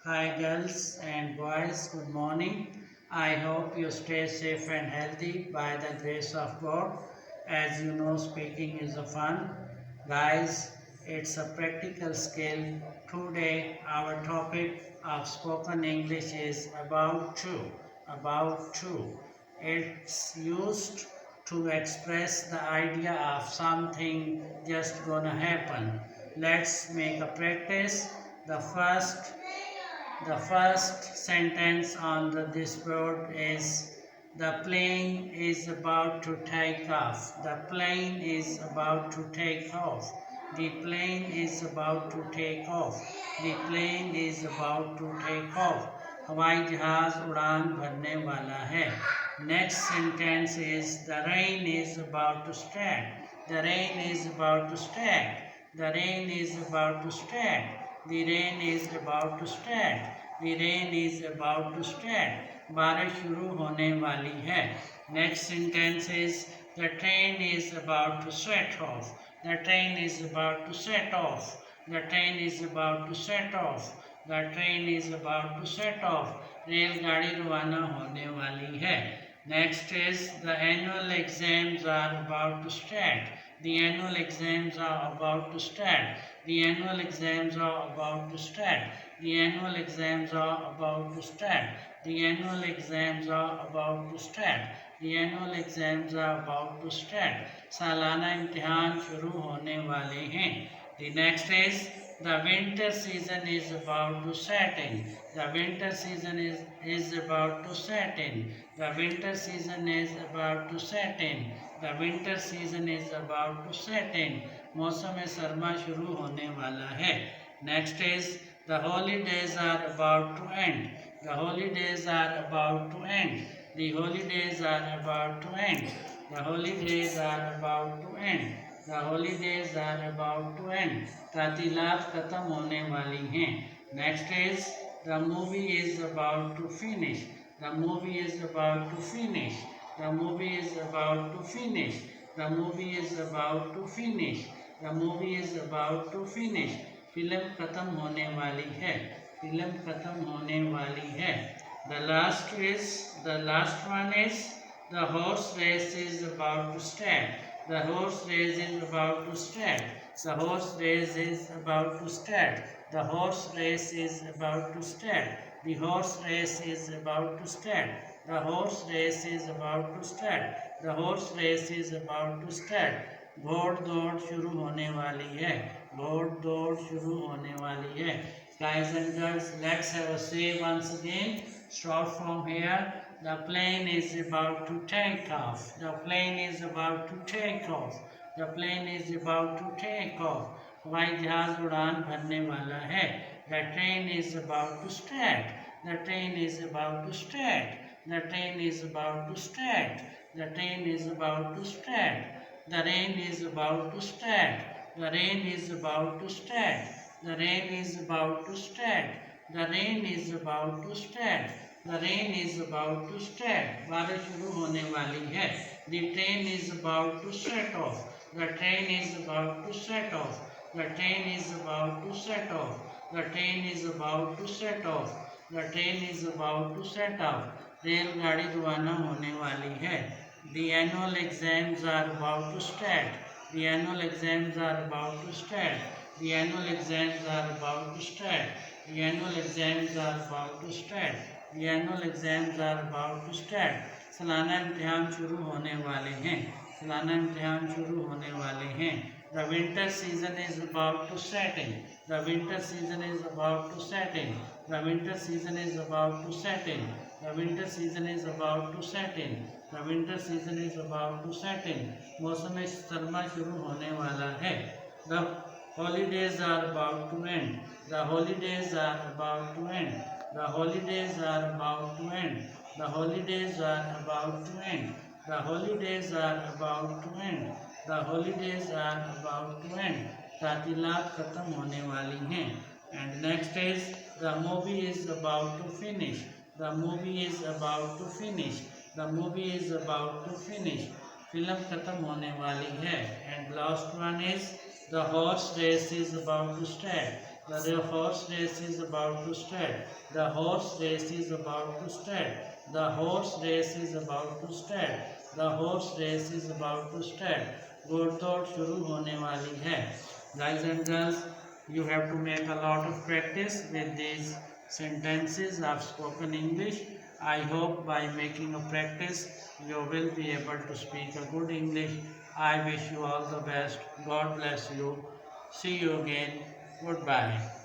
Hi, girls and boys, good morning. I hope you stay safe and healthy by the grace of God. As you know, speaking is a fun. Guys, it's a practical skill. Today, our topic of spoken English is about to. About to. It's used to express the idea of something just gonna happen. Let's make a practice. The first sentence on this board is the plane is about to take off. The plane is about to take off. The plane is about to take off. The plane is about to take off. हवाई जहाज उड़ान भरने वाला है. Next sentence is the rain is about to start. The rain is about to start. The rain is about to start. The rain is about to start. The rain is about to start. बारिश शुरू होने वाली है. Next sentence is the train is about to set off. The train is about to set off. The train is about to set off. The train is about to set off. रेलगाड़ी रवाना होने वाली है. Next is the annual exams are about to start. The annual exams are about to start. The annual exams are about to start. The annual exams are about to start. The annual exams are about to start. The annual exams are about to start. सालाना इम्तिहान शुरू होने वाले हैं. The next is the winter season is about to set in. The winter season is about to set in. The winter season is about to set in. The winter season is about to set in. मौसम सरमा शुरू होने वाला है. Next is the holidays are about to end. The holidays are about to end. The holidays are about to end. The holidays are about to end. The holidays are about to end. तातीलात खत्म होने वाली हैं. Next is the movie is about to finish. The movie is about to finish. The movie is about to finish. The movie is about to finish. The movie is about to finish. Film खत्म होने वाली है. Film खत्म होने वाली है. The last one is the horse race is about to start. The horse race is about to start. The horse race is about to start. The horse race is about to start. The horse race is about to start. The horse race is about to start. The horse race is about to start. घोड़ दौड़ शुरू होने वाली है. घोड़ दौड़ शुरू होने वाली है. Guys and girls, let's have a say once again. Start from here. The plane is about to take off. The plane is about to take off. The plane is about to take off. हवाई जहाज उड़ान भरने वाला है. The train is about to start. The train is about to start. The train is about to start. The train is about to start. The rain is about to start. The rain is about to start. The rain is about to start. The rain is about to start. The rain is about to start. बारिश शुरू होने वाली है. The train is about to set off. The train is about to set off. The train is about to set off. The train is about to set off. The train is about to set off. रेलगाड़ी रवाना होने वाली है. The annual exams are about to start. The annual exams are about to start. The annual exams are about to start. The annual exams are about to start. The annual exams are about to start. सालाना इम्तिहान शुरू होने वाले हैं. सालाना इम्तिहान शुरू होने वाले हैं. The winter season is about to set in. The winter season is about to set in. The winter season is about to set in. The winter season is about to set in. The winter season is about to set in. मौसम सरमा शुरू होने वाला है. The holidays are about to end. The holidays are about to end. The holidays are about to end. The holidays are about to end. The holidays are about to end. The holidays are about to end. तातीलात खत्म होने वाली हैं. And next is the movie is about to finish. The movie is about to finish. The movie is about to finish. Film खत्म होने वाली है. And last one is the horse race is about to start. The horse race is about to start. The horse race is about to start. The horse race is about to start. The horse race is about to start. घोड़दौड़ शुरू होने वाली है. Guys and girls, you have to make a lot of practice with these sentences of spoken English. I hope by making a practice, you will be able to speak a good English. I wish you all the best. God bless you. See you again. Goodbye.